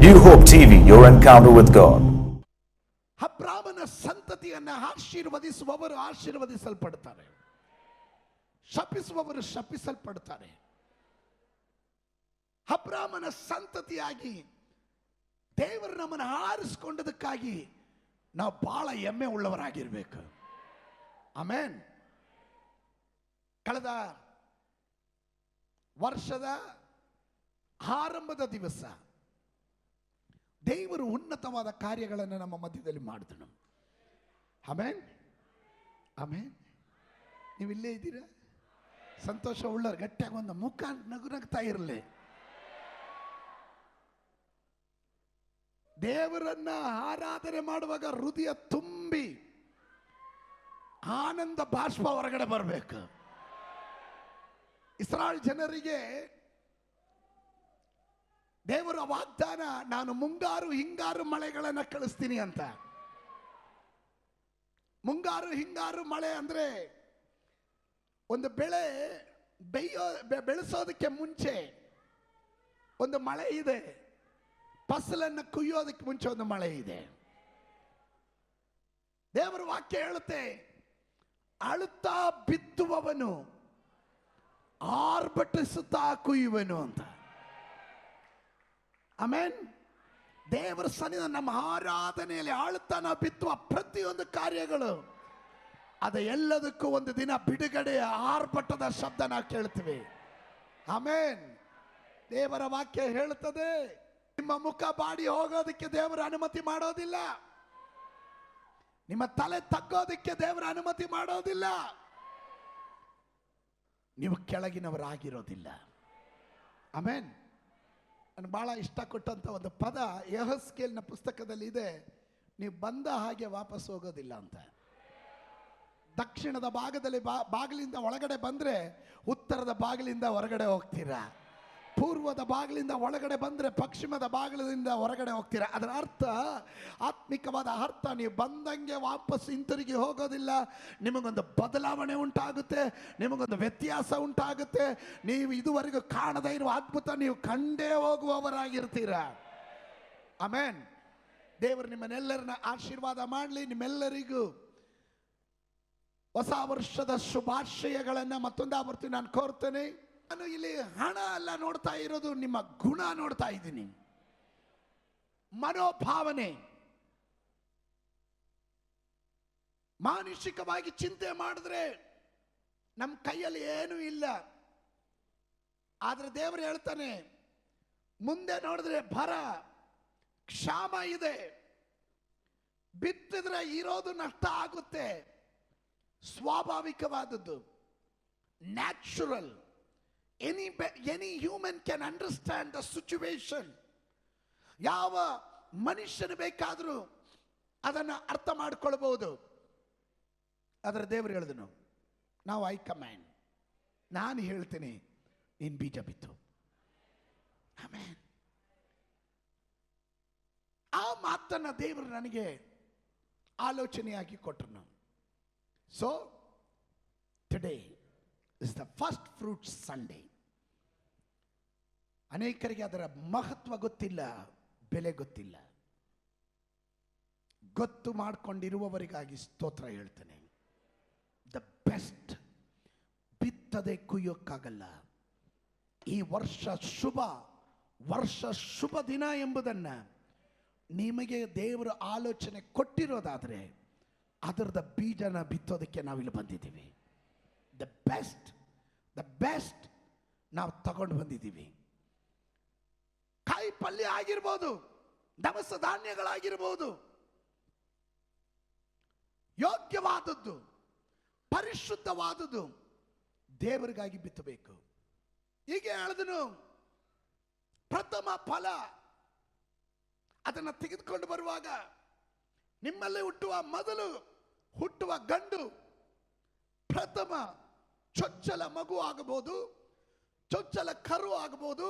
New Hope TV, your encounter with God. ಅಬ್ರಾಮನ ಸಂತತಿಯನ್ನು ಆಶೀರ್ವದಿಸುವವರು ಆಶೀರ್ವದಿಸಲ್ಪಡುತ್ತಾರೆ, ಶಪಿಸುವವರು ಶಪಿಸಲ್ಪಡುತ್ತಾರೆ. ಅಬ್ರಾಮನ ಸಂತತಿಯಾಗಿ ದೇವರು ನಮ್ಮನ್ನು ಆರಿಸಿಕೊಂಡದಕ್ಕಾಗಿ ನಾವು ಬಹಳ ಹೆಮ್ಮೆ ಉಳ್ಳವರಾಗಿರ್ಬೇಕು. ಆಮೆನ್. ಕಳೆದ ವರ್ಷದ ಆರಂಭದ ದಿವಸ ದೇವರು ಉನ್ನತವಾದ ಕಾರ್ಯಗಳನ್ನು ನಮ್ಮ ಮಧ್ಯದಲ್ಲಿ ಮಾಡಿದನು. Amen, amen. ನೀವು ಇಲ್ಲೇ ಇದ್ದೀರಾ? ಸಂತೋಷ ಉಳ್ಳರು ಗಟ್ಟಿಯಾಗಿ ಒಂದು ಮುಖ ನಗುನಗ್ತಾ ಇರಲಿ. ದೇವರನ್ನ ಆರಾಧನೆ ಮಾಡುವಾಗ ಹೃದಯ ತುಂಬಿ ಆನಂದ ಬಾಷ್ಪ ಹೊರಗಡೆ ಬರಬೇಕು. ಇಸ್ರಾಯೇಲ್ ಜನರಿಗೆ ದೇವರ ವಾಗ್ದಾನ, ನಾನು ಮುಂಗಾರು ಹಿಂಗಾರು ಮಳೆಗಳನ್ನು ಕಳಿಸ್ತೀನಿ ಅಂತ. ಮುಂಗಾರು ಹಿಂಗಾರು ಮಳೆ ಅಂದ್ರೆ ಒಂದು ಬೆಳೆ ಬೆಳೆಸೋದಕ್ಕೆ ಮುಂಚೆ ಒಂದು ಮಳೆ ಇದೆ, ಫಸಲನ್ನು ಕುಯ್ಯೋದಕ್ಕೆ ಮುಂಚೆ ಒಂದು ಮಳೆ ಇದೆ. ದೇವರ ವಾಕ್ಯ ಹೇಳುತ್ತೆ, ಅಳುತ್ತಾ ಬಿತ್ತುವವನು ಆರ್ಭಟಿಸುತ್ತಾ ಕುಯ್ಯುವನು ಅಂತ. ಆಮೆನ್. ದೇವರ ಸನ್ನಿಧ ನಮ್ಮ ಆರಾಧನೆಯಲ್ಲಿ ಆಳುತ್ತಾ ನಾವು ಬಿತ್ತುವ ಪ್ರತಿಯೊಂದು ಕಾರ್ಯಗಳು ಅದ ಎಲ್ಲದಕ್ಕೂ ಒಂದು ದಿನ ಬಿಡುಗಡೆಯ ಆರ್ಭಟದ ಶಬ್ದ ನಾವು ಕೇಳ್ತೀವಿ. ಆಮೆನ್. ದೇವರ ವಾಕ್ಯ ಹೇಳುತ್ತದೆ, ನಿಮ್ಮ ಮುಖ ಬಾಡಿ ಹೋಗೋದಕ್ಕೆ ದೇವರ ಅನುಮತಿ ಮಾಡೋದಿಲ್ಲ, ನಿಮ್ಮ ತಲೆ ತಗ್ಗೋದಕ್ಕೆ ದೇವರ ಅನುಮತಿ ಮಾಡೋದಿಲ್ಲ, ನೀವು ಕೆಳಗಿನವರಾಗಿರೋದಿಲ್ಲ. ಆಮೆನ್. ನಾನು ಬಹಳ ಇಷ್ಟಪಟ್ಟಂತ ಒಂದು ಪದ ಯೆಹೆಜ್ಕೇಲನ ಪುಸ್ತಕದಲ್ಲಿ ಇದೆ, ನೀವು ಬಂದ ಹಾಗೆ ವಾಪಸ್ ಹೋಗೋದಿಲ್ಲ ಅಂತ. ದಕ್ಷಿಣದ ಭಾಗದಲ್ಲಿ ಬಾಗಿಲಿಂದ ಒಳಗಡೆ ಬಂದ್ರೆ ಉತ್ತರದ ಬಾಗಿಲಿಂದ ಹೊರಗಡೆ ಹೋಗ್ತೀರಾ, ಪೂರ್ವದ ಬಾಗಿಲಿಂದ ಒಳಗಡೆ ಬಂದ್ರೆ ಪಶ್ಚಿಮದ ಬಾಗಿಲಿಂದ ಹೊರಗಡೆ ಹೋಗ್ತೀರಾ. ಅದರ ಅರ್ಥ, ಆತ್ಮಿಕವಾದ ಅರ್ಥ, ನೀವು ಬಂದಂಗೆ ವಾಪಸ್ ಹಿಂತಿರುಗಿ ಹೋಗೋದಿಲ್ಲ. ನಿಮಗೊಂದು ಬದಲಾವಣೆ ಉಂಟಾಗುತ್ತೆ, ನಿಮಗೊಂದು ವ್ಯತ್ಯಾಸ ಉಂಟಾಗುತ್ತೆ. ನೀವು ಇದುವರೆಗೂ ಕಾಣದೇ ಇರುವ ಅದ್ಭುತ ನೀವು ಕಂಡೇ ಹೋಗುವವರಾಗಿರ್ತೀರಾ. ಆಮೆನ್. ದೇವರು ನಿಮ್ಮನ್ನೆಲ್ಲರನ್ನ ಆಶೀರ್ವಾದ ಮಾಡಲಿ. ನಿಮ್ಮೆಲ್ಲರಿಗೂ ಹೊಸ ವರ್ಷದ ಶುಭಾಶಯಗಳನ್ನು ಮತ್ತೊಂದು ಆವರ್ತಿ ನಾನು ಕೋರ್ತೇನೆ. ನಾನು ಇಲ್ಲಿ ಹಣ ಅಲ್ಲ ನೋಡ್ತಾ ಇರೋದು, ನಿಮ್ಮ ಗುಣ ನೋಡ್ತಾ ಇದ್ದೀನಿ, ಮನೋಭಾವನೆ. ಮಾನಸಿಕವಾಗಿ ಚಿಂತೆ ಮಾಡಿದ್ರೆ ನಮ್ಮ ಕೈಯಲ್ಲಿ ಏನೂ ಇಲ್ಲ. ಆದ್ರೆ ದೇವರು ಹೇಳ್ತಾನೆ, ಮುಂದೆ ನೋಡಿದ್ರೆ ಬರ ಕ್ಷಾಮ ಇದೆ, ಬಿತ್ತಿದ್ರೆ ಇರೋದು ನಷ್ಟ ಆಗುತ್ತೆ. ಸ್ವಾಭಾವಿಕವಾದದ್ದು, natural. Any human can understand the situation. ಯಾವ ಮನುಷ್ಯನು ಬೇಕಾದರೂ ಅದನ್ನು ಅರ್ಥ ಮಾಡಿಕೊಳ್ಳಬಹುದು. ಅದರ ದೇವರು ಹೇಳಿದನು, ನಾವು ಹೈಕಮಾಂಡ್, ನಾನು ಹೇಳ್ತೀನಿ, ನೀನು ಬೀಜ ಬಿತ್ತು. ಆಮೆನ್. ಆ ಮಾತನ್ನ ದೇವರು ನನಗೆ ಆಲೋಚನೆಯಾಗಿ ಕೊಟ್ಟರು. So today is the first fruit Sunday. ಅನೇಕರಿಗೆ ಅದರ ಮಹತ್ವ ಗೊತ್ತಿಲ್ಲ, ಬೆಲೆ ಗೊತ್ತಿಲ್ಲ. ಗೊತ್ತು ಮಾಡಿಕೊಂಡಿರುವವರಿಗಾಗಿ ಸ್ತೋತ್ರ ಹೇಳ್ತೇನೆ. The best. ಬಿತ್ತದೆ ಕುಯ್ಯೋಕ್ಕಾಗಲ್ಲ. ಈ ವರ್ಷ ಶುಭ ದಿನ ಎಂಬುದನ್ನ ನಿಮಗೆ ದೇವರು ಆಲೋಚನೆ ಕೊಟ್ಟಿರೋದಾದ್ರೆ ಅದರದ ಬೀಜನ ಬಿತ್ತೋದಕ್ಕೆ ನಾವಿಲ್ಲಿ ಬಂದಿದ್ದೀವಿ. ದ ಬೆಸ್ಟ್ ನಾವು ತಗೊಂಡು ಬಂದಿದ್ದೀವಿ. ಕಾಯಿ ಪಲ್ಯ ಆಗಿರ್ಬೋದು, ದವಸ ಧಾನ್ಯಗಳಾಗಿರ್ಬೋದು, ಯೋಗ್ಯವಾದದ್ದು, ಪರಿಶುದ್ಧವಾದದ್ದು ದೇವರಿಗಾಗಿ ಬಿತ್ತಬೇಕು. ಹೀಗೆ ಹೇಳಿದನು, ಪ್ರಥಮ ಫಲ ಅದನ್ನು ತೆಗೆದುಕೊಂಡು ಬರುವಾಗ ನಿಮ್ಮಲ್ಲಿ ಹುಟ್ಟುವ ಗಂಡು ಪ್ರಥಮ ಚೊಚ್ಚಲ ಮಗು ಆಗಬಹುದು, ಚೊಚ್ಚಲ ಕರು ಆಗಬಹುದು,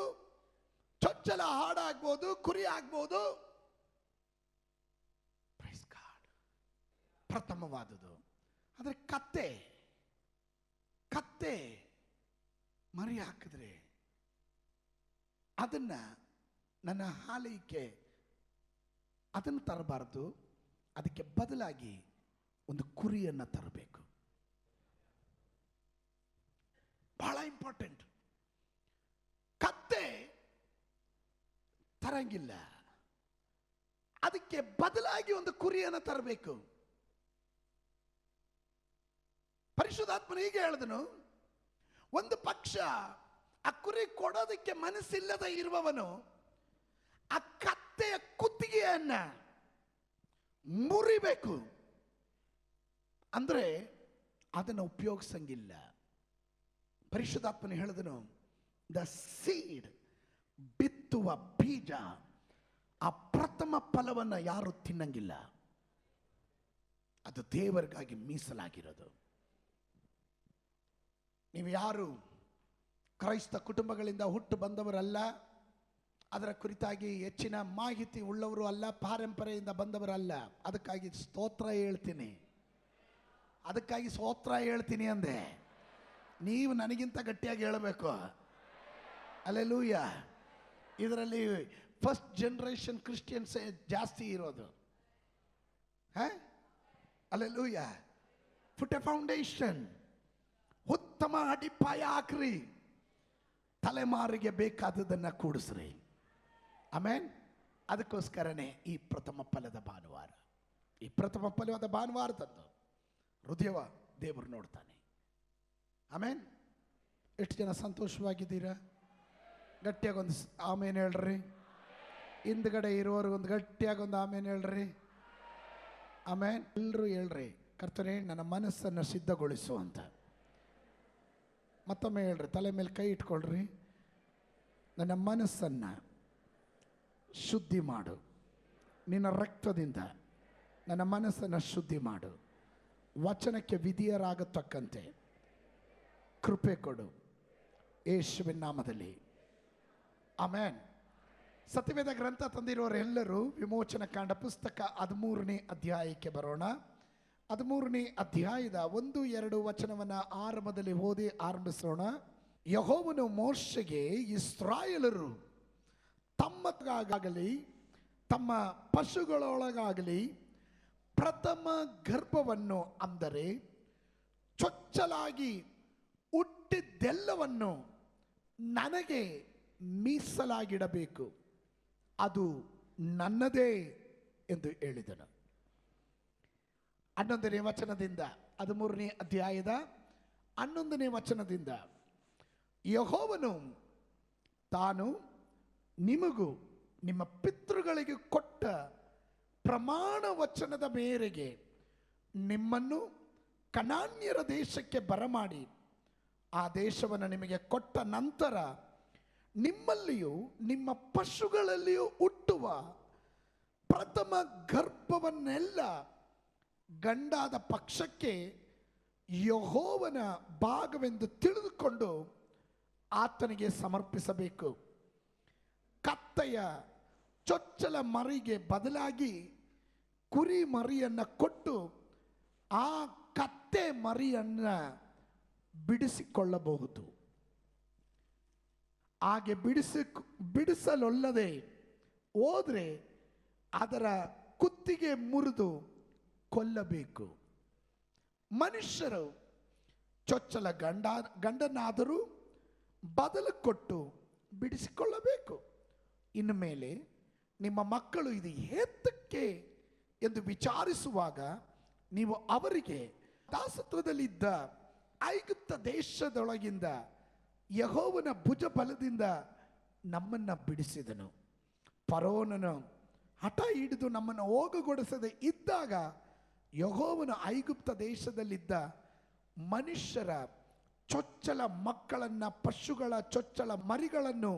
ಚೊಚ್ಚಲ ಹಾಡಾಗ್ಬೋದು, ಕುರಿ ಆಗ್ಬೋದು. ಪ್ರಥಮವಾದುದು. ಆದರೆ ಕತ್ತೆ ಮರಿ ಹಾಕಿದ್ರೆ ಅದನ್ನ ನನ್ನ ಹಾಲಿಗೆ ಅದನ್ನು ತರಬಾರ್ದು, ಅದಕ್ಕೆ ಬದಲಾಗಿ ಒಂದು ಕುರಿಯನ್ನು ತರಬೇಕು. ಬಹಳ ಇಂಪಾರ್ಟೆಂಟ್. ಕತ್ತೆ ತರಂಗಿಲ್ಲ, ಅದಕ್ಕೆ ಬದಲಾಗಿ ಒಂದು ಕುರಿಯನ್ನು ತರಬೇಕು. ಪರಿಶುದ್ಧಾತ್ಮನು ಹೀಗೆ ಹೇಳಿದನು, ಒಂದು ಪಕ್ಷ ಆ ಕುರಿ ಕೊಡೋದಕ್ಕೆ ಮನಸ್ಸಿಲ್ಲದೆ ಇರುವವನು ಆ ಕತ್ತೆಯ ಕುತ್ತಿಗೆಯನ್ನ ಮುರಿಬೇಕು, ಅಂದ್ರೆ ಅದನ್ನು ಉಪಯೋಗಿಸಂಗಿಲ್ಲ. ಪರಿಶುದ್ಧಾತ್ಮನು ಹೇಳಿದನು, ದ ಸೀಡ್, ಬಿತ್ತುವ ಬೀಜ, ಆ ಪ್ರಥಮ ಫಲವನ್ನು ಯಾರು ತಿನ್ನಂಗಿಲ್ಲ, ಅದು ದೇವರಿಗಾಗಿ ಮೀಸಲಾಗಿರೋದು. ನೀವು ಯಾರು ಕ್ರೈಸ್ತ ಕುಟುಂಬಗಳಿಂದ ಹುಟ್ಟು ಬಂದವರಲ್ಲ, ಅದರ ಕುರಿತಾಗಿ ಹೆಚ್ಚಿನ ಮಾಹಿತಿ ಉಳ್ಳವರು ಅಲ್ಲ, ಪಾರಂಪರೆಯಿಂದ ಬಂದವರಲ್ಲ. ಅದಕ್ಕಾಗಿ ಸ್ತೋತ್ರ ಹೇಳ್ತೀನಿ ಅಂದೆ. ನೀವು ನನಗಿಂತ ಗಟ್ಟಿಯಾಗಿ ಹೇಳಬೇಕು. ಅಲ್ಲೆಲೂಯ. ಇದರಲ್ಲಿ ಫಸ್ಟ್ ಜನರೇಷನ್ ಕ್ರಿಶ್ಚಿಯನ್ಸ್ ಜಾಸ್ತಿ ಇರೋದು. ಅಲ್ಲೆಲೂಯ. ಪುಟ್ ಎ ಫೌಂಡೇಶನ್, ಉತ್ತಮ ಅಡಿಪಾಯ ಹಾಕ್ರಿ, ತಲೆಮಾರಿಗೆ ಬೇಕಾದದನ್ನ ಕೂಡಿಸ್ರಿ. ಆಮೇನ್. ಅದಕ್ಕೋಸ್ಕರನೇ ಈ ಪ್ರಥಮ ಫಲದ ಭಾನುವಾರ. ಈ ಪ್ರಥಮ ಫಲದ ಭಾನುವಾರದಂದು ಹೃದಯವ ದೇವರು ನೋಡ್ತಾನೆ. ಆಮೇನ್. ಎಷ್ಟು ಜನ ಸಂತೋಷವಾಗಿದ್ದೀರಾ? ಗಟ್ಟಿಯಾಗೊಂದು ಆಮೇನ್ ಹೇಳ್ರಿ. ಹಿಂದ್ಗಡೆ ಇರೋರ್ಗೊಂದು ಗಟ್ಟಿಯಾಗೊಂದು ಆಮೇನ್ ಹೇಳ್ರಿ. ಆಮೇನ್. ಎಲ್ಲರೂ ಹೇಳ್ರಿ, ಕರ್ತನೇ ನನ್ನ ಮನಸ್ಸನ್ನು ಸಿದ್ಧಗೊಳಿಸು ಅಂತ. ಮತ್ತೊಮ್ಮೆ ಹೇಳ್ರಿ, ತಲೆ ಮೇಲೆ ಕೈ ಇಟ್ಕೊಳ್ರಿ. ನನ್ನ ಮನಸ್ಸನ್ನು ಶುದ್ಧಿ ಮಾಡು, ನಿನ್ನ ರಕ್ತದಿಂದ ನನ್ನ ಮನಸ್ಸನ್ನು ಶುದ್ಧಿ ಮಾಡು, ವಚನಕ್ಕೆ ವಿಧಿಯರಾಗತಕ್ಕಂತೆ ಕೃಪೆ ಕೊಡು, ಯೇಸುವಿನ ನಾಮದಲ್ಲಿ ಆಮೆನ್. ಸತ್ಯವೇದ ಗ್ರಂಥ ತಂದಿರುವವರೆಲ್ಲರೂ ವಿಮೋಚನ ಕಾಂಡ ಪುಸ್ತಕ 13ನೇ ಅಧ್ಯಾಯಕ್ಕೆ ಬರೋಣ. 13ನೇ ಅಧ್ಯಾಯದ 1-2 ವಚನವನ್ನು ಆರಂಭದಲ್ಲಿ ಓದಿ ಆರಂಭಿಸೋಣ. ಯೆಹೋವನು ಮೋಶೆಗೆ, ಇಸ್ರಾಯೇಲರು ತಮ್ಮಗಾಗಲಿ ತಮ್ಮ ಪಶುಗಳೊಳಗಾಗಲಿ ಪ್ರಥಮ ಗರ್ಭವನ್ನು, ಅಂದರೆ ಚೊಚ್ಚಲಾಗಿ ಹುಟ್ಟಿದ್ದೆಲ್ಲವನ್ನು ನನಗೆ ಮೀಸಲಾಗಿಡಬೇಕು, ಅದು ನನ್ನದೇ ಎಂದು ಹೇಳಿದನು. 11ನೇ ವಚನದಿಂದ 13ನೇ ಅಧ್ಯಾಯದ 11ನೇ ವಚನದಿಂದ, ಯೆಹೋವನು ತಾನು ನಿಮಗೂ ನಿಮ್ಮ ಪಿತೃಗಳಿಗೆ ಕೊಟ್ಟ ಪ್ರಮಾಣ ವಚನದ ಮೇರೆಗೆ ನಿಮ್ಮನ್ನು ಕನಾನ್ಯರ ದೇಶಕ್ಕೆ ಬರಮಾಡಿ ಆ ದೇಶವನ್ನು ನಿಮಗೆ ಕೊಟ್ಟ ನಂತರ ನಿಮ್ಮಲ್ಲಿಯೂ ನಿಮ್ಮ ಪಶುಗಳಲ್ಲಿಯೂ ಹುಟ್ಟುವ ಪ್ರಥಮ ಗರ್ಭವನ್ನೆಲ್ಲ ಗಂಡಾದ ಪಕ್ಷಕ್ಕೆ ಯೆಹೋವನ ಭಾಗವೆಂದು ತಿಳಿದುಕೊಂಡು ಆತನಿಗೆ ಸಮರ್ಪಿಸಬೇಕು. ಕತ್ತೆಯ ಚೊಚ್ಚಲ ಮರಿಗೆ ಬದಲಾಗಿ ಕುರಿ ಮರಿಯನ್ನು ಕೊಟ್ಟು ಆ ಕತ್ತೆ ಮರಿಯನ್ನು ಬಿಡಿಸಿಕೊಳ್ಳಬಹುದು. ಹಾಗೆ ಬಿಡಿಸಲೊಲ್ಲದೆ ಹೋದರೆ ಅದರ ಕುತ್ತಿಗೆ ಮುರಿದು ಕೊಲ್ಲಬೇಕು. ಮನುಷ್ಯರು ಚೊಚ್ಚಲ ಗಂಡನಾದರೂ ಬದಲು ಕೊಟ್ಟು ಬಿಡಿಸಿಕೊಳ್ಳಬೇಕು. ಇನ್ನು ಮೇಲೆ ನಿಮ್ಮ ಮಕ್ಕಳು ಇದು ಏತಕ್ಕೆ ಎಂದು ವಿಚಾರಿಸುವಾಗ ನೀವು ಅವರಿಗೆ, ದಾಸತ್ವದಲ್ಲಿದ್ದ ಐಗುಪ್ತ ದೇಶದೊಳಗಿಂದ ಯೆಹೋವನ ಭುಜ ಬಲದಿಂದ ನಮ್ಮನ್ನು ಬಿಡಿಸಿದನು. ಫರೋಹನನು ಹಠ ಹಿಡಿದು ನಮ್ಮನ್ನು ಹೋಗಗೊಡಿಸದೆ ಇದ್ದಾಗ ಯೆಹೋವನ ಐಗುಪ್ತ ದೇಶದಲ್ಲಿದ್ದ ಮನುಷ್ಯರ ಚೊಚ್ಚಲ ಮಕ್ಕಳನ್ನು, ಪಶುಗಳ ಚೊಚ್ಚಲ ಮರಿಗಳನ್ನು,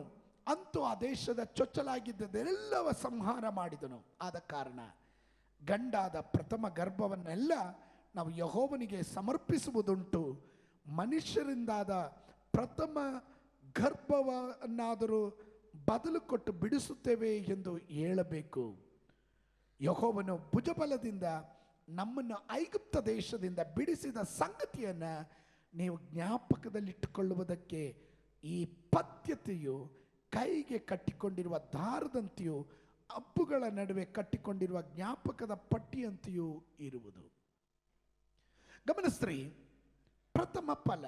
ಅಂತೂ ಆ ದೇಶದ ಚೊಚ್ಚಲಾಗಿದ್ದದೆಲ್ಲವ ಸಂಹಾರ ಮಾಡಿದನು. ಆದ ಕಾರಣ ಗಂಡಾದ ಪ್ರಥಮ ಗರ್ಭವನ್ನೆಲ್ಲ ನಾವು ಯೆಹೋವನಿಗೆ ಸಮರ್ಪಿಸುವುದುಂಟು. ಮನುಷ್ಯರಿಂದಾದ ಪ್ರಥಮ ಗರ್ಭವನ್ನಾದರೂ ಬದಲು ಕೊಟ್ಟು ಬಿಡಿಸುತ್ತೇವೆ ಎಂದು ಹೇಳಬೇಕು. ಯೆಹೋವನು ಭುಜಬಲದಿಂದ ನಮ್ಮನ್ನು ಐಗುಪ್ತ ದೇಶದಿಂದ ಬಿಡಿಸಿದ ಸಂಗತಿಯನ್ನು ನೀವು ಜ್ಞಾಪಕದಲ್ಲಿಟ್ಟುಕೊಳ್ಳುವುದಕ್ಕೆ ಈ ಪದ್ಧತಿಯು ಕೈಗೆ ಕಟ್ಟಿಕೊಂಡಿರುವ ದಾರದಂತೆಯೂ ಹಬ್ಬುಗಳ ನಡುವೆ ಕಟ್ಟಿಕೊಂಡಿರುವ ಜ್ಞಾಪಕದ ಪಟ್ಟಿಯಂತೆಯೂ ಇರುವುದು. ಗಮನಿಸ್ರಿ, ಪ್ರಥಮ ಫಲ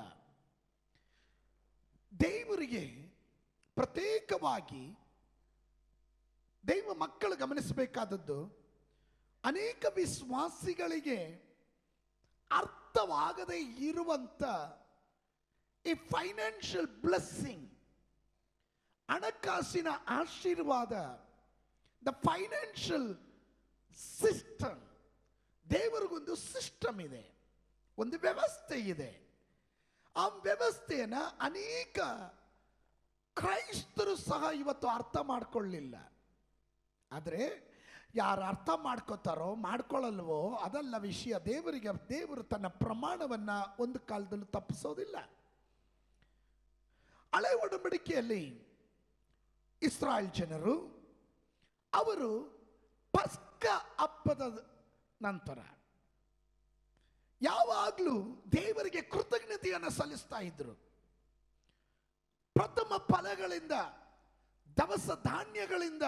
ದೇವರಿಗೆ ಪ್ರತ್ಯೇಕವಾಗಿ ದೈವ ಮಕ್ಕಳು ಗಮನಿಸಬೇಕಾದದ್ದು, ಅನೇಕ ವಿಶ್ವಾಸಿಗಳಿಗೆ ಅರ್ಥವಾಗದೇ ಇರುವಂತ ಈ ಫೈನಾನ್ಷಿಯಲ್ ಬ್ಲೆಸ್ಸಿಂಗ್, ಹಣಕಾಸಿನ ಆಶೀರ್ವಾದ, ದ ಫೈನಾನ್ಷಿಯಲ್ ಸಿಸ್ಟಮ್. ದೇವರಿಗೊಂದು ಸಿಸ್ಟಮ್ ಇದೆ, ಒಂದು ವ್ಯವಸ್ಥೆ ಇದೆ. ಆ ವ್ಯವಸ್ಥೆಯನ್ನು ಅನೇಕ ಕ್ರೈಸ್ತರು ಸಹ ಇವತ್ತು ಅರ್ಥ ಮಾಡಿಕೊಳ್ಳಿಲ್ಲ. ಆದರೆ ಯಾರು ಅರ್ಥ ಮಾಡ್ಕೋತಾರೋ ಮಾಡ್ಕೊಳ್ಳಲ್ವೋ ಅದಲ್ಲ ವಿಷಯ. ದೇವರು ತನ್ನ ಪ್ರಮಾಣವನ್ನ ಒಂದು ಕಾಲದಲ್ಲೂ ತಪ್ಪಿಸೋದಿಲ್ಲ. ಹಳೆ ಒಡಂಬಡಿಕೆಯಲ್ಲಿ ಇಸ್ರಾಯೇಲ್ ಜನರು ಅವರು ಪಸ್ಕ ಹಬ್ಬದ ನಂತರ ಯಾವಾಗಲೂ ದೇವರಿಗೆ ಕೃತಜ್ಞತೆಯನ್ನು ಸಲ್ಲಿಸ್ತಾ ಇದ್ರು. ಪ್ರಥಮ ಫಲಗಳಿಂದ, ದವಸ ಧಾನ್ಯಗಳಿಂದ,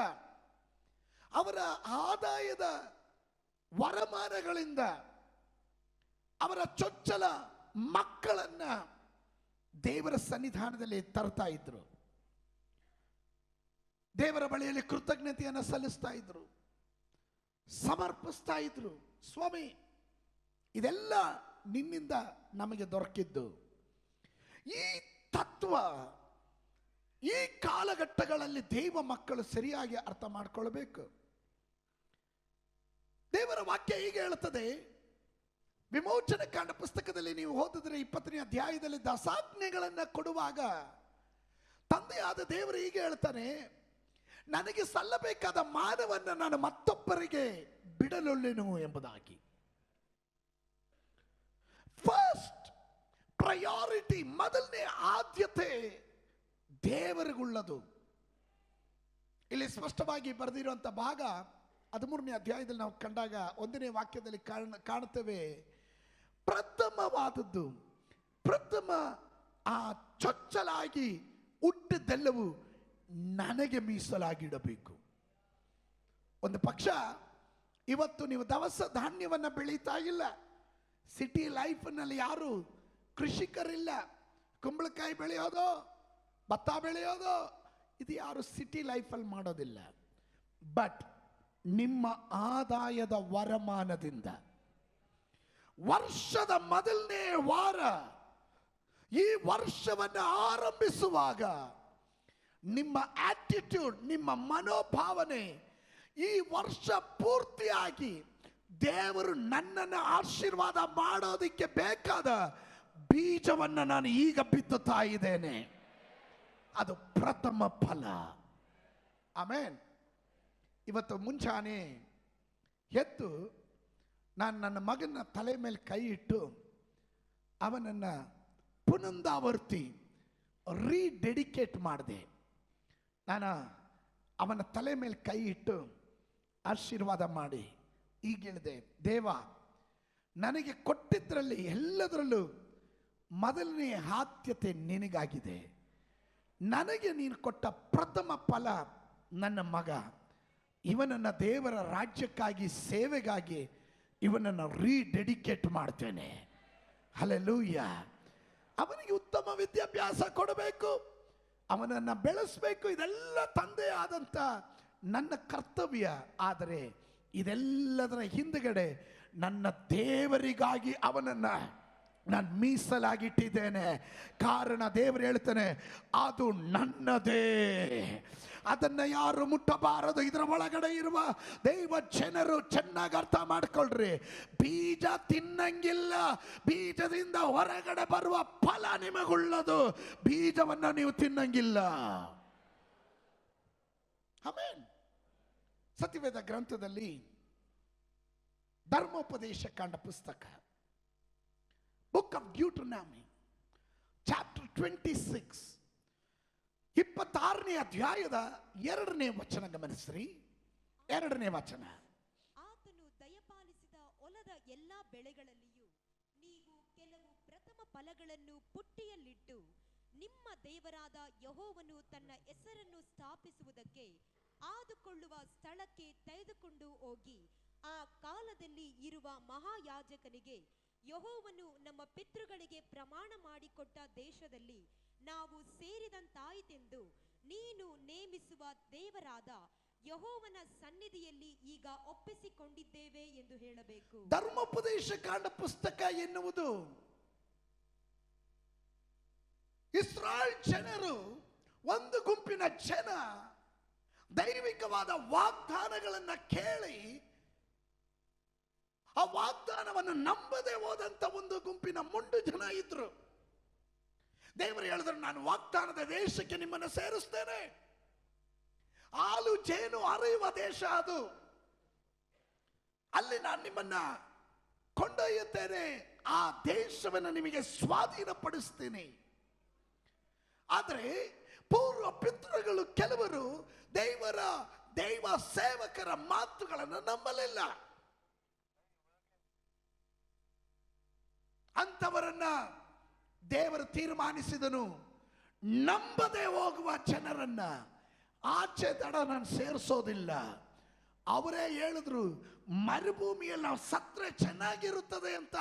ಅವರ ಆದಾಯದ ವರಮಾನಗಳಿಂದ ಅವರ ಚೊಚ್ಚಲ ಮಕ್ಕಳನ್ನ ದೇವರ ಸನ್ನಿಧಾನದಲ್ಲಿ ತರ್ತಾ ಇದ್ರು. ದೇವರ ಬಳಿಯಲ್ಲಿ ಕೃತಜ್ಞತೆಯನ್ನು ಸಲ್ಲಿಸ್ತಾ ಇದ್ರು, ಸಮರ್ಪಿಸ್ತಾ ಇದ್ರು. ಸ್ವಾಮಿ, ಇದೆಲ್ಲ ನಿನ್ನಿಂದ ನಮಗೆ ದೊರಕಿದ್ದು. ಈ ತತ್ವ ಈ ಕಾಲಘಟ್ಟಗಳಲ್ಲಿ ದೈವ ಮಕ್ಕಳು ಸರಿಯಾಗಿ ಅರ್ಥ ಮಾಡಿಕೊಳ್ಳಬೇಕು. ದೇವರ ವಾಕ್ಯ ಹೀಗೆ ಹೇಳುತ್ತದೆ, ವಿಮೋಚನೆ ಕಾಂಡ ಪುಸ್ತಕದಲ್ಲಿ ನೀವು ಓದಿದ್ರೆ 20ನೇ ಅಧ್ಯಾಯದಲ್ಲಿ ದಾಸಾಜ್ಞೆಗಳನ್ನು ಕೊಡುವಾಗ ತಂದೆಯಾದ ದೇವರು ಹೀಗೆ ಹೇಳ್ತಾನೆ, ನನಗೆ ಸಲ್ಲಬೇಕಾದ ಮಾನವನ್ನು ನಾನು ಮತ್ತೊಬ್ಬರಿಗೆ ಬಿಡಲೊಲ್ಲೆನು ಎಂಬುದಾಗಿ. ಫಸ್ಟ್ ಪ್ರಯಾರಿಟಿ, ಮೊದಲನೇ ಆದ್ಯತೆ ದೇವರಿಗುಳ್ಳದು. ಇಲ್ಲಿ ಸ್ಪಷ್ಟವಾಗಿ ಬರೆದಿರುವಂತ ಭಾಗ 13ನೇ ಅಧ್ಯಾಯದಲ್ಲಿ ನಾವು ಕಂಡಾಗ 1ನೇ ವಾಕ್ಯದಲ್ಲಿ ಕಾಣುತ್ತೇವೆ, ಪ್ರಥಮವಾದದ್ದು, ಪ್ರಥಮ ಆ ಚೊಚ್ಚಲಾಗಿ ಹುಟ್ಟಿದ್ದೆಲ್ಲವೂ ನನಗೆ ಮೀಸಲಾಗಿಡಬೇಕು. ಒಂದು ಪಕ್ಷ ಇವತ್ತು ನೀವು ದವಸ ಧಾನ್ಯವನ್ನ ಬೆಳೀತಾ ಇಲ್ಲ. ಸಿಟಿ ಲೈಫ್ನಲ್ಲಿ ಯಾರು ಕೃಷಿಕರಿಲ್ಲ. ಕುಂಬಳಕಾಯಿ ಬೆಳೆಯೋದು, ಭತ್ತ ಬೆಳೆಯೋದು, ಇದು ಯಾರು ಸಿಟಿ ಲೈಫಲ್ಲಿ ಮಾಡೋದಿಲ್ಲ. ಬಟ್ ನಿಮ್ಮ ಆದಾಯದ ವರಮಾನದಿಂದ ವರ್ಷದ ಮೊದಲನೇ ವಾರ, ಈ ವರ್ಷವನ್ನು ಆರಂಭಿಸುವಾಗ ನಿಮ್ಮ ಆಟಿಟ್ಯೂಡ್, ನಿಮ್ಮ ಮನೋಭಾವನೆ, ಈ ವರ್ಷ ಪೂರ್ತಿಯಾಗಿ ದೇವರು ನನ್ನನ್ನು ಆಶೀರ್ವಾದ ಮಾಡೋದಕ್ಕೆ ಬೇಕಾದ ಬೀಜವನ್ನು ನಾನು ಈಗ ಬಿತ್ತುತ್ತಾ ಇದ್ದೇನೆ. ಅದು ಪ್ರಥಮ ಫಲ. ಆಮೇನ್. ಇವತ್ತು ಮುಂಚಾನೆ ಎದ್ದು ನಾನು ನನ್ನ ಮಗನ ತಲೆ ಮೇಲೆ ಕೈ ಇಟ್ಟು ಅವನನ್ನು ಪುನಂದಾವರ್ತಿ ರೀಡೆಡಿಕೇಟ್ ಮಾಡಿದೆ. ನಾನು ಅವನ ತಲೆ ಮೇಲೆ ಕೈ ಇಟ್ಟು ಆಶೀರ್ವಾದ ಮಾಡಿ ಈಗ ಹೇಳಿದೆ, ದೇವ, ನನಗೆ ಕೊಟ್ಟಿದ್ರಲ್ಲಿ ಎಲ್ಲದರಲ್ಲೂ ಮೊದಲನೇ ಆದ್ಯತೆ ನಿನಗಾಗಿದೆ. ನನಗೆ ನೀನು ಕೊಟ್ಟ ಪ್ರಥಮ ಫಲ ನನ್ನ ಮಗ. ಇವನನ್ನು ದೇವರ ರಾಜ್ಯಕ್ಕಾಗಿ, ಸೇವೆಗಾಗಿ ಇವನನ್ನು ರೀಡೆಡಿಕೇಟ್ ಮಾಡ್ತೇನೆ. ಹಲ್ಲೆಲೂಯಾ. ಅವನಿಗೆ ಉತ್ತಮ ವಿದ್ಯಾಭ್ಯಾಸ ಕೊಡಬೇಕು, ಅವನನ್ನು ಬೆಳೆಸಬೇಕು. ಇದೆಲ್ಲ ತಂದೆಯಾದಂಥ ನನ್ನ ಕರ್ತವ್ಯ. ಆದರೆ ಇದೆಲ್ಲದರ ಹಿಂದುಗಡೆ ನನ್ನ ದೇವರಿಗಾಗಿ ಅವನನ್ನು ನಾನು ಮೀಸಲಾಗಿಟ್ಟಿದ್ದೇನೆ. ಕಾರಣ ದೇವರು ಹೇಳ್ತಾನೆ, ಅದು ನನ್ನದೇ, ಅದನ್ನು ಯಾರು ಮುಟ್ಟಬಾರದು. ಇದರ ಒಳಗಡೆ ಇರುವ ದೈವ ಜನರು ಚೆನ್ನಾಗಿ ಅರ್ಥ ಮಾಡ್ಕೊಳ್ರಿ. ಬೀಜ ತಿನ್ನಂಗಿಲ್ಲ, ಬೀಜದಿಂದ ಹೊರಗಡೆ ಬರುವ ಫಲ ನಿಮಗುಳ್ಳದು. ಬೀಜವನ್ನು ನೀವು ತಿನ್ನಂಗಿಲ್ಲ. ಆಮೆನ್. ಸತ್ಯವೇದ ಗ್ರಂಥದಲ್ಲಿ ಧರ್ಮೋಪದೇಶ ಕಾಂಡ ಪುಸ್ತಕ, ಬುಕ್ ಆಫ್ ಡ್ಯೂಟನಾಮಿ, ಚಾಪ್ಟರ್ 26, 26ನೇ ಅಧ್ಯಾಯದ 2ನೇ ವಚನ ಗಮನಿಸ್ರಿ. 2ನೇ ವಚನ, ಆತನು ದಯಪಾಲಿಸಿದ ಹೊಲದ ಎಲ್ಲಾ ಬೆಳೆಗಳಲ್ಲಿಯೂ ನೀವು ಕೆಲವು ಪ್ರಥಮ ಫಲಗಳನ್ನು ಪುಟ್ಟಿಯಲ್ಲಿಟ್ಟು ನಿಮ್ಮ ದೇವರಾದ ಯೆಹೋವನು ತನ್ನ ಹೆಸರನ್ನು ಸ್ಥಾಪಿಸುವುದಕ್ಕೆ ಆದುಕೊಂಡು ಕಾದುಕೊಳ್ಳುವ ಸ್ಥಳಕ್ಕೆ ತೆಗೆದುಕೊಂಡು ಹೋಗಿ ಆ ಕಾಲದಲ್ಲಿ ಇರುವ ಮಹಾಯಾಜಕನಿಗೆ, ಯೆಹೋವನು ನಮ್ಮ ಪಿತೃಗಳಿಗೆ ಪ್ರಮಾಣ ಮಾಡಿಕೊಟ್ಟ ದೇಶದಲ್ಲಿ ನಾವು ಸೇರಿದಂತಾಯಿತೆಂದು ನೀನು ನೇಮಿಸುವ ದೇವರಾದ ಯೆಹೋವನ ಸನ್ನಿಧಿಯಲ್ಲಿ ಈಗ ಒಪ್ಪಿಸಿಕೊಂಡಿದ್ದೇವೆ ಎಂದು ಹೇಳಬೇಕು. ಧರ್ಮೋಪದೇಶ ಕಾಂಡ ಪುಸ್ತಕ ಎನ್ನುವುದು ಇಸ್ರಾಯೇಲ್ ಜನರು, ಒಂದು ಗುಂಪಿನ ಜನ ದೈವಿಕವಾದ ವಾಗ್ದಾನಗಳನ್ನ ಕೇಳಿ ಆ ವಾಗ್ದಾನವನ್ನು ನಂಬದೆ ಹೋದಂತ ಒಂದು ಗುಂಪಿನ ಮುಂಡು ಜನ ಇದ್ರು. ದೇವರು ಹೇಳಿದ್ರು, ನಾನು ವಾಗ್ದಾನದ ದೇಶಕ್ಕೆ ನಿಮ್ಮನ್ನು ಸೇರಿಸ್ತೇನೆ, ಹಾಲು ಜೇನು ಹರಿಯುವ ದೇಶ ಅದು, ಅಲ್ಲಿ ನಾನು ನಿಮ್ಮನ್ನ ಕೊಂಡೊಯ್ಯುತ್ತೇನೆ, ಆ ದೇಶವನ್ನು ನಿಮಗೆ ಸ್ವಾಧೀನಪಡಿಸ್ತೀನಿ. ಆದರೆ ಪೂರ್ವ ಪಿತೃಗಳು ಕೆಲವರು ದೈವ ಸೇವಕರ ಮಾತುಗಳನ್ನು ನಂಬಲಿಲ್ಲ. ಅಂತವರನ್ನ ದೇವರು ತೀರ್ಮಾನಿಸಿದನು, ನಂಬದೆ ಹೋಗುವ ಜನರನ್ನ ಆಚೆ ದಡ ನಾನು ಸೇರಿಸೋದಿಲ್ಲ. ಅವರೇ ಹೇಳಿದ್ರು, ಮರುಭೂಮಿಯಲ್ಲಿ ನಾವು ಸತ್ರೆ ಚೆನ್ನಾಗಿರುತ್ತದೆ ಅಂತ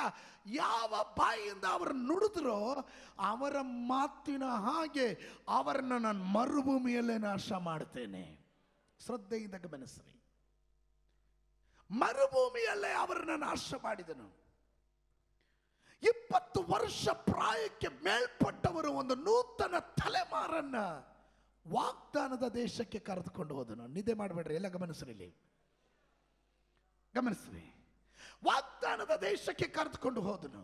ಯಾವ ಬಾಯಿಯಿಂದ ಅವರು ನುಡಿದ್ರೋ ಅವರ ಮಾತಿನ ಹಾಗೆ ಅವರನ್ನು ನಾನು ಮರುಭೂಮಿಯಲ್ಲೇ ನಾಶ ಮಾಡ್ತೇನೆ. ಶ್ರದ್ಧೆಯಿಂದ ಗಮನಿಸ್ರಿ, ಮರುಭೂಮಿಯಲ್ಲೇ ಅವರನ್ನು ನಾಶ ಮಾಡಿದನು. 20 ವರ್ಷ ಪ್ರಾಯಕ್ಕೆ ಮೇಲ್ಪಟ್ಟವರು ಒಂದು ನೂತನ ತಲೆಮಾರನ್ನ ವಾಗ್ದಾನದ ದೇಶಕ್ಕೆ ಕರೆದುಕೊಂಡು ಹೋದನು. ನಿದ್ದೆ ಮಾಡಬೇಡ್ರಿ, ಎಲ್ಲ ಗಮನಿಸ್ರಿ, ಗಮನಿಸ್ರಿ. ವಾಗ್ದಾನದ ದೇಶಕ್ಕೆ ಕರೆದುಕೊಂಡು ಹೋದನು.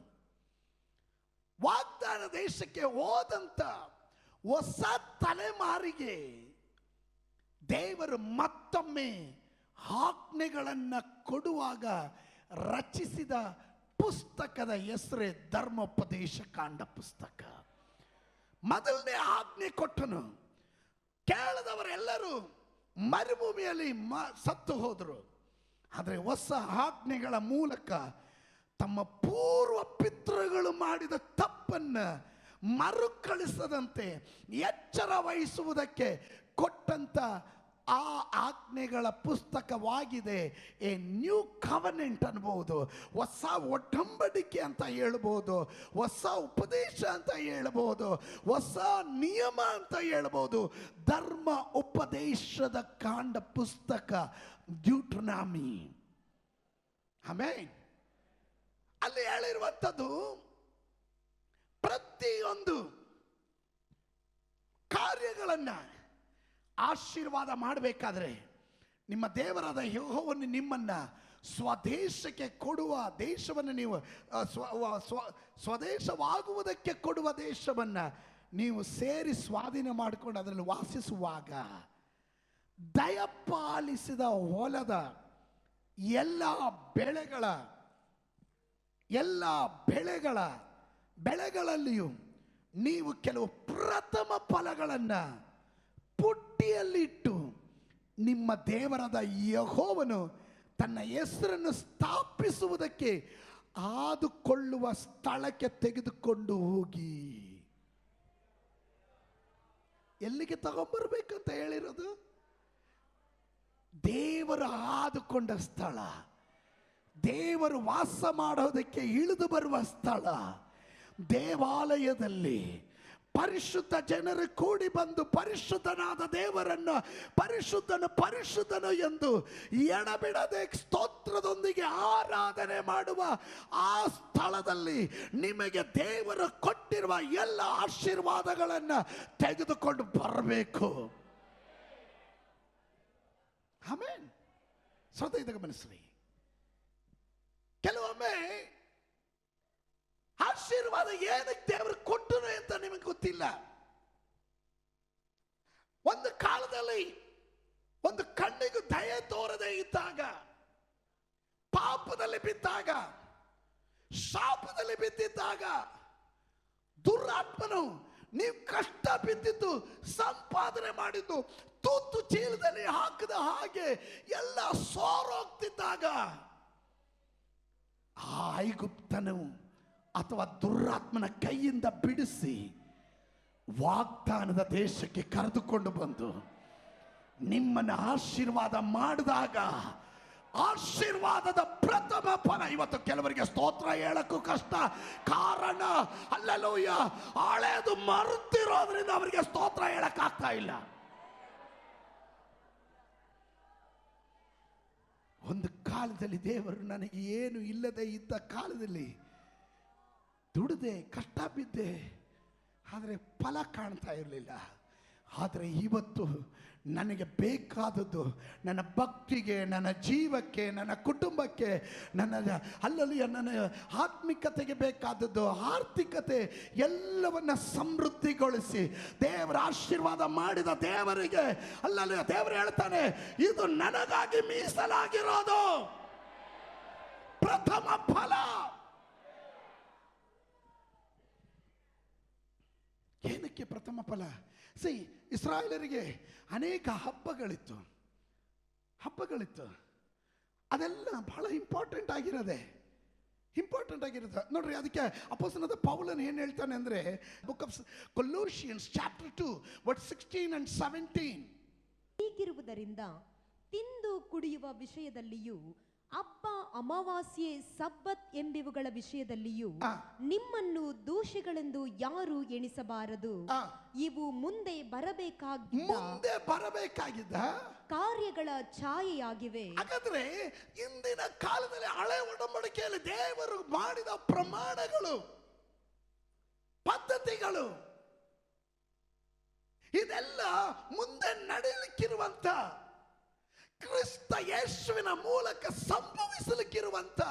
ವಾಗ್ದಾನ ದೇಶಕ್ಕೆ ಹೋದಂತ ಹೊಸ ತಲೆಮಾರಿಗೆ ದೇವರು ಮತ್ತೊಮ್ಮೆ ಆಜ್ಞೆಗಳನ್ನ ಕೊಡುವಾಗ ರಚಿಸಿದ ಪುಸ್ತಕದ ಹೆಸರೇ ಧರ್ಮೋಪದೇಶ ಕಾಂಡ ಪುಸ್ತಕ. ಮೊದಲನೇ ಆಜ್ಞೆ ಕೊಟ್ಟನು, ಕೇಳದವರೆಲ್ಲರೂ ಮರುಭೂಮಿಯಲ್ಲಿ ಸತ್ತು ಹೋದರು. ಆದರೆ ಹೊಸ ಆಜ್ಞೆಗಳ ಮೂಲಕ ತಮ್ಮ ಪೂರ್ವ ಪಿತೃಗಳು ಮಾಡಿದ ತಪ್ಪನ್ನ ಮರುಕಳಿಸದಂತೆ ಎಚ್ಚರ ವಹಿಸುವುದಕ್ಕೆ ಕೊಟ್ಟಂತ ಆ ಆಜ್ಞೆಗಳ ಪುಸ್ತಕವಾಗಿದೆ ಎ ನ್ಯೂ ಕವನೆಂಟ್ ಅನ್ಬಹುದು, ಹೊಸ ಒಡಂಬಡಿಕೆ ಅಂತ ಹೇಳ್ಬೋದು, ಹೊಸ ಉಪದೇಶ ಅಂತ ಹೇಳ್ಬೋದು, ಹೊಸ ನಿಯಮ ಅಂತ ಹೇಳ್ಬೋದು. ಧರ್ಮ ಉಪದೇಶದ ಕಾಂಡ ಪುಸ್ತಕ ಡ್ಯೂಟನಾಮಿ. ಆಮೇನ್. ಅಲ್ಲಿ ಹೇಳಿರುವಂಥದ್ದು, ಪ್ರತಿಯೊಂದು ಕಾರ್ಯಗಳನ್ನ ಆಶೀರ್ವಾದ ಮಾಡಬೇಕಾದ್ರೆ ನಿಮ್ಮ ದೇವರಾದ ಯೆಹೋವನು ನಿಮ್ಮನ್ನ ಸ್ವದೇಶಕ್ಕೆ ಕೊಡುವ ದೇಶವನ್ನು ನೀವು ಸ್ವದೇಶವಾಗುವುದಕ್ಕೆ ಕೊಡುವ ದೇಶವನ್ನ ನೀವು ಸೇರಿ ಸ್ವಾಧೀನ ಮಾಡಿಕೊಂಡು ಅದರಲ್ಲಿ ವಾಸಿಸುವಾಗ ದಯಪಾಲಿಸಿದ ಹೊಲದ ಬೆಳೆಗಳಲ್ಲಿಯೂ ನೀವು ಕೆಲವು ಪ್ರಥಮ ಫಲಗಳನ್ನು ಪುಟ್ಟಿಯಲ್ಲಿಟ್ಟು ನಿಮ್ಮ ದೇವರಾದ ಯೆಹೋವನು ತನ್ನ ಹೆಸರನ್ನು ಸ್ಥಾಪಿಸುವುದಕ್ಕೆ ಆದುಕೊಳ್ಳುವ ಸ್ಥಳಕ್ಕೆ ತೆಗೆದುಕೊಂಡು ಹೋಗಿ. ಎಲ್ಲಿಗೆ ತಗೊಂಡ್ಬರ್ಬೇಕಂತ ಹೇಳಿರೋದು? ದೇವರು ಆದುಕೊಂಡ ಸ್ಥಳ, ದೇವರು ವಾಸ ಮಾಡೋದಕ್ಕೆ ಇಳಿದು ಬರುವ ಸ್ಥಳ, ದೇವಾಲಯದಲ್ಲಿ ಪರಿಶುದ್ಧ ಜನರು ಕೂಡಿ ಬಂದು ಪರಿಶುದ್ಧನಾದ ದೇವರನ್ನು ಪರಿಶುದ್ಧನು ಎಂದು ಎಡಬಿಡದೆ ಸ್ತೋತ್ರದೊಂದಿಗೆ ಆರಾಧನೆ ಮಾಡುವ ಆ ಸ್ಥಳದಲ್ಲಿ ನಿಮಗೆ ದೇವರು ಕೊಟ್ಟಿರುವ ಎಲ್ಲ ಆಶೀರ್ವಾದಗಳನ್ನು ತೆಗೆದುಕೊಂಡು ಬರಬೇಕು. ಆಮೆನ್. ಶ್ರದ್ಧೆಯಿಂದ ಗಮನಿಸ್ರಿ. ಕೆಲವೊಮ್ಮೆ ಆಶೀರ್ವಾದ ಏನಕ್ಕೆ ದೇವರು ಕೊಟ್ಟರು ಅಂತ ನಿಮಗೆ ಗೊತ್ತಿಲ್ಲ. ಒಂದು ಕಾಲದಲ್ಲಿ ಒಂದು ಕಣ್ಣಿಗೂ ದಯೆ ತೋರದೆ ಇದ್ದಾಗ, ಪಾಪದಲ್ಲಿ ಬಿದ್ದಾಗ, ಶಾಪದಲ್ಲಿ ಬಿದ್ದಿದ್ದಾಗ, ದುರಾತ್ಮನು ನೀವು ಕಷ್ಟ ಬಿದ್ದಿದ್ದು, ಸಂಪಾದನೆ ಮಾಡಿದ್ದು ತೂತು ಚೀಲದಲ್ಲಿ ಹಾಕದ ಹಾಗೆ ಎಲ್ಲ ಸೋರೋಗ್ತಿದ್ದಾಗ ಐಗುಪ್ತನು ಅಥವಾ ದುರಾತ್ಮನ ಕೈಯಿಂದ ಬಿಡಿಸಿ ವಾಗ್ದಾನದ ದೇಶಕ್ಕೆ ಕರೆದುಕೊಂಡು ಬಂದು ನಿಮ್ಮನ್ನು ಆಶೀರ್ವಾದ ಮಾಡಿದಾಗ ಆಶೀರ್ವಾದದ ಪ್ರಥಮ ಫಲ. ಇವತ್ತು ಕೆಲವರಿಗೆ ಸ್ತೋತ್ರ ಹೇಳಕ್ಕೂ ಕಷ್ಟ. ಕಾರಣ ಹಲ್ಲೆಲೂಯ, ಹಳೆಯದು ಮರೆತಿರೋದ್ರಿಂದ ಅವರಿಗೆ ಸ್ತೋತ್ರ ಹೇಳಕ್ಕಾಗ್ತಾ ಇಲ್ಲ. ಒಂದು ಕಾಲದಲ್ಲಿ ದೇವರು ನನಗೆ ಏನು ಇಲ್ಲದೆ ಇದ್ದ ಕಾಲದಲ್ಲಿ ದುಡಿದೆ, ಕಷ್ಟ ಬಿದ್ದೆ, ಆದರೆ ಫಲ ಕಾಣ್ತಾ ಇರಲಿಲ್ಲ. ಆದರೆ ಇವತ್ತು ನನಗೆ ಬೇಕಾದದ್ದು ನನ್ನ ಭಕ್ತಿಗೆ, ನನ್ನ ಜೀವಕ್ಕೆ, ನನ್ನ ಕುಟುಂಬಕ್ಕೆ, ನನ್ನ ಆತ್ಮಿಕತೆಗೆ ಬೇಕಾದದ್ದು, ಆರ್ಥಿಕತೆ ಎಲ್ಲವನ್ನ ಸಮೃದ್ಧಿಗೊಳಿಸಿ ದೇವರ ಆಶೀರ್ವಾದ ಮಾಡಿದ ದೇವರಿಗೆ ಅಲ್ಲಲ್ಲಿ ದೇವರು ಹೇಳ್ತಾನೆ, ಇದು ನನಗಾಗಿ ಮೀಸಲಾಗಿರೋದು ಪ್ರಥಮ ಫಲ. ಏನಕ್ಕೆ ಪ್ರಥಮ ಫಲ? ಇಸ್ರಾಯೇಲರಿಗೆ ಅನೇಕ ಹಬ್ಬಗಳಿತ್ತು. ಅದೆಲ್ಲ ಬಹಳ ಇಂಪಾರ್ಟೆಂಟ್ ಆಗಿರೋದೆ. ನೋಡ್ರಿ, ಅದಕ್ಕೆ ಅಪೊಸ್ತಲನಾದ ಪೌಲನು ಏನು ಹೇಳ್ತಾನೆ ಅಂದ್ರೆ, book of Colossians chapter 2 verse 16 and 17. ಹೀಗಿರುವುದರಿಂದ ತಿಂದು ಕುಡಿಯುವ ವಿಷಯದಲ್ಲಿಯೂ ಹಬ್ಬ, ಅಮಾವಾಸ್ಯೆ, ಸಬ್ಬತ್ ಎಂಬಿವುಗಳ ವಿಷಯದಲ್ಲಿಯೂ ನಿಮ್ಮನ್ನು ದೋಷಿಗಳೆಂದು ಯಾರು ಎಣಿಸಬಾರದು. ಇವು ಮುಂದೆ ಬರಬೇಕಾಗಿದ್ದ ಕಾರ್ಯಗಳ ಛಾಯೆಯಾಗಿವೆ. ಹಾಗಾದ್ರೆ ಇಂದಿನ ಕಾಲದಲ್ಲಿ ಹಳೆ ಒಡಂಬಡಿಕೆಯಲ್ಲಿ ದೇವರು ಮಾಡಿದ ಪ್ರಮಾಣಗಳು, ಪದ್ಧತಿಗಳು, ಇದೆಲ್ಲ ಮುಂದೆ ನಡೆಯಲಿಕ್ಕಿರುವಂತ ಕ್ರಿಸ್ತ ಯೇಸುವಿನ ಮೂಲಕ ಸಂಭವಿಸಲಿಕ್ಕಿರುವಂತ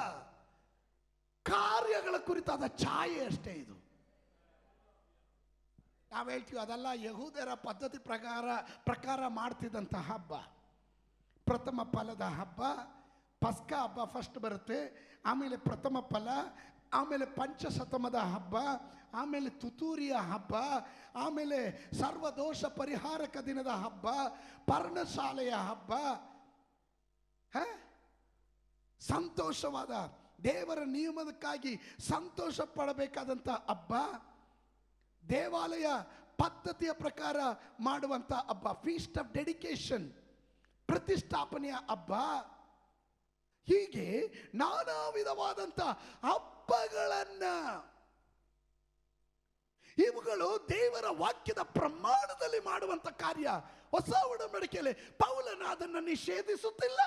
ಕಾರ್ಯಗಳ ಕುರಿತಾದ ಛಾಯೆ ಅಷ್ಟೇ ಇದು. ನಾವು ಹೇಳ್ತೀವಿ ಅದೆಲ್ಲ ಯಹೂದ್ಯರ ಪದ್ಧತಿ ಪ್ರಕಾರ ಮಾಡ್ತಿದ್ದಂಥ ಹಬ್ಬ. ಪ್ರಥಮ ಫಲದ ಹಬ್ಬ, ಪಸ್ಕ ಹಬ್ಬ ಫಸ್ಟ್ ಬರುತ್ತೆ, ಆಮೇಲೆ ಪ್ರಥಮ ಫಲ, ಆಮೇಲೆ ಪಂಚಶತಮದ ಹಬ್ಬ, ಆಮೇಲೆ ತುತೂರಿಯ ಹಬ್ಬ, ಆಮೇಲೆ ಸರ್ವದೋಷ ಪರಿಹಾರಕ ದಿನದ ಹಬ್ಬ, ಪರ್ಣಶಾಲೆಯ ಹಬ್ಬ, ಸಂತೋಷವಾದ ದೇವರ ನಿಯಮಕ್ಕಾಗಿ ಸಂತೋಷ ಪಡಬೇಕಾದಂಥ ಹಬ್ಬ, ದೇವಾಲಯ ಪದ್ಧತಿಯ ಪ್ರಕಾರ ಮಾಡುವಂಥ ಹಬ್ಬ, ಫೀಸ್ಟ್ ಆಫ್ ಡೆಡಿಕೇಶನ್, ಪ್ರತಿಷ್ಠಾಪನೆಯ ಹಬ್ಬ. ಹೀಗೆ ನಾನಾ ವಿಧವಾದಂಥ ಹಬ್ಬಗಳನ್ನ, ಇವುಗಳು ದೇವರ ವಾಕ್ಯದ ಪ್ರಮಾಣದಲ್ಲಿ ಮಾಡುವಂಥ ಕಾರ್ಯ. ಹೊಸ ಒಡಂಬಡಿಕೆಯಲ್ಲಿ ಪೌಲನು ಅದನ್ನು ನಿಷೇಧಿಸುತ್ತಿಲ್ಲ.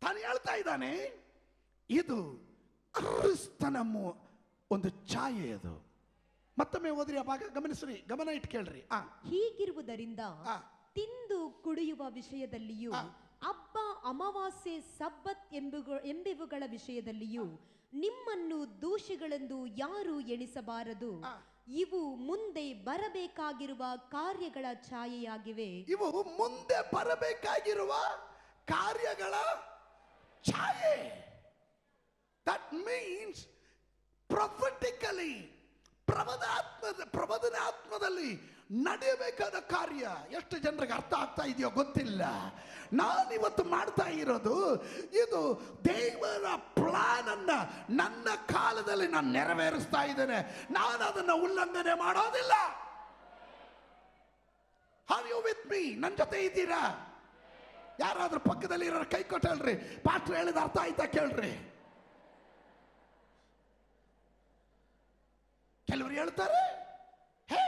ತಾನು ಹೇಳ್ತಾ ಇದ್ದಾನೆ, ಇದು ಕ್ರಿಸ್ತನ ಒಂದು ಛಾಯೆ. ಅದು ಮತ್ತೊಮ್ಮೆ ಓದ್ರಿ, ಆ ಭಾಗ ಗಮನಿಸ್ರಿ, ಗಮನ ಇಟ್ಟು ಕೇಳ್ರಿ. ಹೀಗಿರುವುದರಿಂದ ತಿಂದು ಕುಡಿಯುವ ವಿಷಯದಲ್ಲಿಯೂ ಹಬ್ಬ, ಅಮಾವಾಸ್ಯೆ, ಸಬ್ಬತ್ ಎಂಬಿವುಗಳ ವಿಷಯದಲ್ಲಿಯೂ ನಿಮ್ಮನ್ನು ದೋಷಿಗಳೆಂದು ಯಾರು ಎಣಿಸಬಾರದು. ಇವು ಮುಂದೆ ಬರಬೇಕಾಗಿರುವ ಕಾರ್ಯಗಳ ಛಾಯೆಯಾಗಿವೆ. ಇವು ಮುಂದೆ ಬರಬೇಕಾಗಿರುವ ಕಾರ್ಯಗಳ ಛಾಯೆ. ದಟ್ ಮೀನ್ಸ್ ಪ್ರೊಫೆಟಿಕಲಿ, ಪ್ರವಚನಾತ್ಮದಲ್ಲಿ ನಡೆಯಬೇಕಾದ ಕಾರ್ಯ. ಎಷ್ಟು ಜನರಿಗೆ ಅರ್ಥ ಆಗ್ತಾ ಇದೆಯೋ ಗೊತ್ತಿಲ್ಲ. ನಾನಿವತ್ತು ಮಾಡ್ತಾ ಇರೋದು ಇದು ದೇವರ ಪ್ಲಾನ್ ಅನ್ನ ನನ್ನ ಕಾಲದಲ್ಲಿ ನಾನು ನೆರವೇರಿಸ್ತಾ ಇದ್ದೇನೆ. ನಾನು ಅದನ್ನ ಉಲ್ಲಂಘನೆ ಮಾಡೋದಿಲ್ಲ. Are you with me? ನನ್ನ ಜೊತೆ ಇದ್ದೀರಾ? ಯಾರಾದ್ರೂ ಪಕ್ಕದಲ್ಲಿ ಇರೋ ಕೈ ಕೊಟ್ಟಲ್ರಿ, ಪಾಸ್ಟರ್ ಹೇಳಿದ ಅರ್ಥ ಆಯ್ತಾ ಕೇಳ್ರಿ. ಕೆಲವರು ಹೇಳ್ತಾರೆ,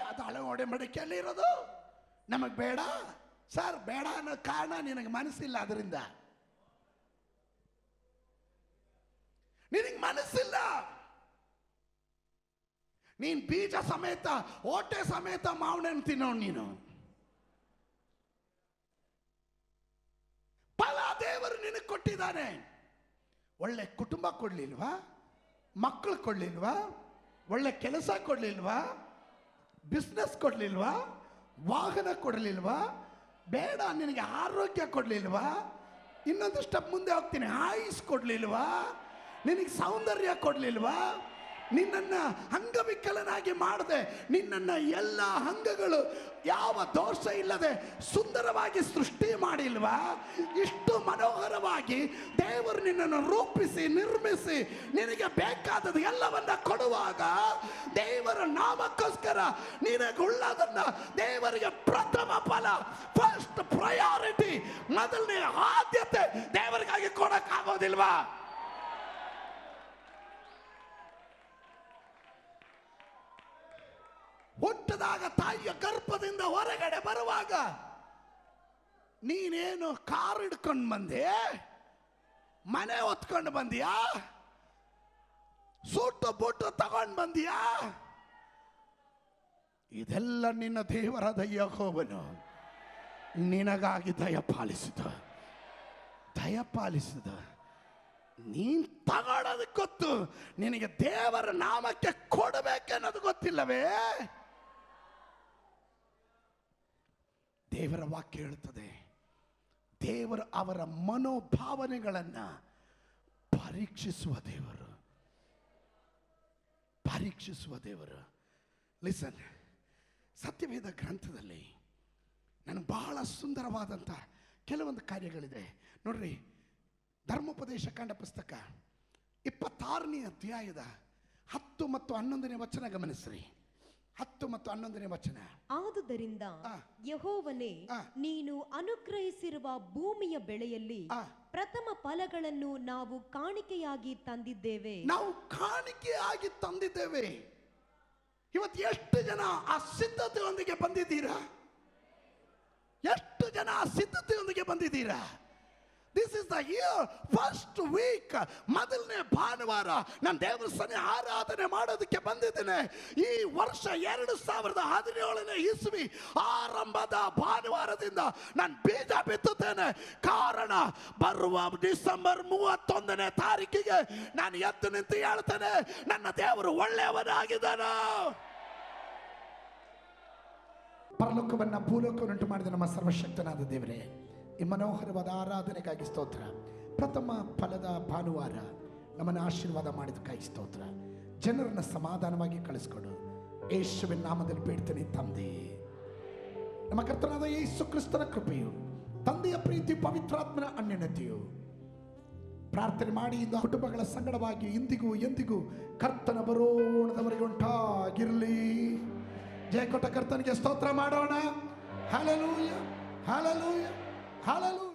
ಅದು ಹಳೆ ಒಡಂಬಡಿಕೆಯಲ್ಲಿ ಇರೋದು, ನಮಗ್ ಬೇಡ ಸರ್. ಬೇಡ ಅನ್ನೋ ಕಾರಣ ನಿನಗೆ ಮನಸ್ಸಿಲ್ಲ. ಅದರಿಂದ ನಿನಗೆ ಮನಸ್ಸಿಲ್ಲ. ನೀನ್ ಬೀಜ ಸಮೇತ, ಹೊಟ್ಟೆ ಸಮೇತ ಮಾವನನ್ನು ತಿನ್ನೋಣ. ನೀನು ಫಲ ದೇವರು ನಿನಗೆ ಕೊಟ್ಟಿದ್ದಾನೆ. ಒಳ್ಳೆ ಕುಟುಂಬ ಕೊಡ್ಲಿಲ್ವಾ? ಮಕ್ಕಳು ಕೊಡ್ಲಿಲ್ವಾ? ಒಳ್ಳೆ ಕೆಲಸ ಕೊಡ್ಲಿಲ್ವಾ? ಬಿಸ್ನೆಸ್ ಕೊಡ್ಲಿಲ್ವಾ? ವಾಹನ ಕೊಡ್ಲಿಲ್ವಾ? ಬೇಡ, ನಿನಗೆ ಆರೋಗ್ಯ ಕೊಡ್ಲಿಲ್ವಾ? ಇನ್ನೊಂದು ಸ್ಟೆಪ್ ಮುಂದೆ ಹೋಗ್ತೀನಿ, ಆಯುಸ್ ಕೊಡ್ಲಿಲ್ವಾ? ನಿನಗೆ ಸೌಂದರ್ಯ ಕೊಡ್ಲಿಲ್ವಾ? ನಿನ್ನನ್ನ ಅಂಗವಿಕಲನಾಗಿ ಮಾಡದೆ ನಿನ್ನನ್ನ ಎಲ್ಲ ಅಂಗಗಳು ಯಾವ ದೋಷ ಇಲ್ಲದೆ ಸುಂದರವಾಗಿ ಸೃಷ್ಟಿ ಮಾಡಿಲ್ವಾ? ಇಷ್ಟು ಮನೋಹರವಾಗಿ ದೇವರು ನಿನ್ನನ್ನು ರೂಪಿಸಿ ನಿರ್ಮಿಸಿ ನಿನಗೆ ಬೇಕಾದದ್ದು ಎಲ್ಲವನ್ನ ಕೊಡುವಾಗ ದೇವರ ನಾಮಕ್ಕೋಸ್ಕರ ನಿನಗುಳ್ಳದನ್ನ ದೇವರಿಗೆ ಪ್ರಥಮ ಫಲ, ಫಸ್ಟ್ ಪ್ರಯಾರಿಟಿ, ಮೊದಲನೇ ಆದ್ಯತೆ ದೇವರಿಗಾಗಿ ಕೊಡಕ್ಕಾಗೋದಿಲ್ವಾ? ಹುಟ್ಟಿದಾಗ ತಾಯಿಯ ಗರ್ಭದಿಂದ ಹೊರಗಡೆ ಬರುವಾಗ ನೀನೇನು ಕಾರ್ ಹಿಡ್ಕೊಂಡು ಬಂದೆ, ಮನೆ ಹೊತ್ಕೊಂಡು ಬಂದಿಯಾ, ಸೂಟು ಬೂಟು ತಗೊಂಡು ಬಂದಿಯಾ? ಇದೆಲ್ಲ ನಿನ್ನ ದೇವರಾದ ಯೆಹೋವನು ನಿನಗಾಗಿ ದಯಪಾಲಿಸಿದ ನೀನ್ ತಗೊಳ್ಳೋದಕ್ಕೆ ಗೊತ್ತು, ನಿನಗೆ ದೇವರ ನಾಮಕ್ಕೆ ಕೊಡಬೇಕೆನ್ನೋದು ಗೊತ್ತಿಲ್ಲವೇ? ದೇವರ ವಾಕ್ಯ ಹೇಳುತ್ತದೆ, ದೇವರು ಅವರ ಮನೋಭಾವನೆಗಳನ್ನ ಪರೀಕ್ಷಿಸುವ ದೇವರು. ಲಿಸನ್, ಸತ್ಯವೇದ ಗ್ರಂಥದಲ್ಲಿ ನನಗೆ ಬಹಳ ಸುಂದರವಾದಂಥ ಕೆಲವೊಂದು ಕಾರ್ಯಗಳಿದೆ ನೋಡ್ರಿ. ಧರ್ಮೋಪದೇಶ ಕಾಂಡ ಪುಸ್ತಕ 26ನೇ ಅಧ್ಯಾಯದ 10 ಮತ್ತು 11ನೇ ವಚನ ಗಮನಿಸ್ರಿ. 10 ಮತ್ತು 11ನೇ ವಚನ. ಆದುದರಿಂದ ಯೆಹೋವನೇ, ನೀನು ಅನುಗ್ರಹಿಸಿರುವ ಭೂಮಿಯ ಬೆಳೆಯಲ್ಲಿ ಪ್ರಥಮ ಫಲಗಳನ್ನು ನಾವು ಕಾಣಿಕೆಯಾಗಿ ತಂದಿದ್ದೇವೆ. ಇವತ್ತು ಎಷ್ಟು ಜನ ಆ ಸಿದ್ಧತೆಯೊಂದಿಗೆ ಬಂದಿದ್ದೀರಾ? ಎಷ್ಟು ಜನ ಆ ಸಿದ್ಧತೆಯೊಂದಿಗೆ ಬಂದಿದ್ದೀರಾ? This is the year, first week, ಮೊದಲನೇ ಭಾನುವಾರ ನಾನು ದೇವರ ಸನ್ನಿಧಿಯಲ್ಲಿ ಆರಾಧನೆ ಮಾಡೋದಕ್ಕೆ ಬಂದಿದ್ದೇನೆ. ಈ ವರ್ಷ 2017ನೇ ಇಸ್ವಿ ಆರಂಭದ ಭಾನುವಾರದಿಂದ ನಾನು ಬೀಜ ಬಿತ್ತುತ್ತೇನೆ. ಕಾರಣ ಬರುವ ಡಿಸೆಂಬರ್ 31ನೇ ತಾರೀಕಿಗೆ ನಾನು ಎದ್ದು ನಿಂತು ಹೇಳ್ತೇನೆ, ನನ್ನ ದೇವರು ಒಳ್ಳೆಯವನಾಗಿದ್ದಾನ. ಪರಲೋಕವನ್ನ ಭೂಲೋಕವನ್ನುಂಟು ಮಾಡಿದ ನಮ್ಮ ಸರ್ವಶಕ್ತನಾದ ದೇವರೇ, ಈ ಮನೋಹರವಾದ ಆರಾಧನೆಗಾಗಿ ಸ್ತೋತ್ರ. ಪ್ರಥಮ ಫಲದ ಭಾನುವಾರ ನಮ್ಮನ್ನು ಆಶೀರ್ವಾದ ಮಾಡಿದಕ್ಕಾಗಿ ಸ್ತೋತ್ರ. ಜನರನ್ನ ಸಮಾಧಾನವಾಗಿ ಕಳಿಸ್ಕೊಡು. ಯೇಸುವಿನ ನಾಮದಲ್ಲಿ ಬೇಡ್ತೇನೆ ತಂದೆ. ನಮ್ಮ ಕರ್ತನಾದ ಯೇಸು ಕ್ರಿಸ್ತನ ಕೃಪೆಯು, ತಂದೆಯ ಪ್ರೀತಿ, ಪವಿತ್ರಾತ್ಮನ ಅನ್ಯೋನ್ಯತೆಯು ಪ್ರಾರ್ಥನೆ ಮಾಡಿ ಇಂದು ಕುಟುಂಬಗಳ ಸಂಗಡವಾಗಿ ಇಂದಿಗೂ ಎಂದಿಗೂ ಕರ್ತನ ಬರೋಣದವರೆಗೆ ಉಂಟಾಗಿರಲಿ. ಜಯ ಕೊಟ್ಟ ಕರ್ತನಿಗೆ ಸ್ತೋತ್ರ ಮಾಡೋಣ. Hallelujah, hallelujah, hallelujah.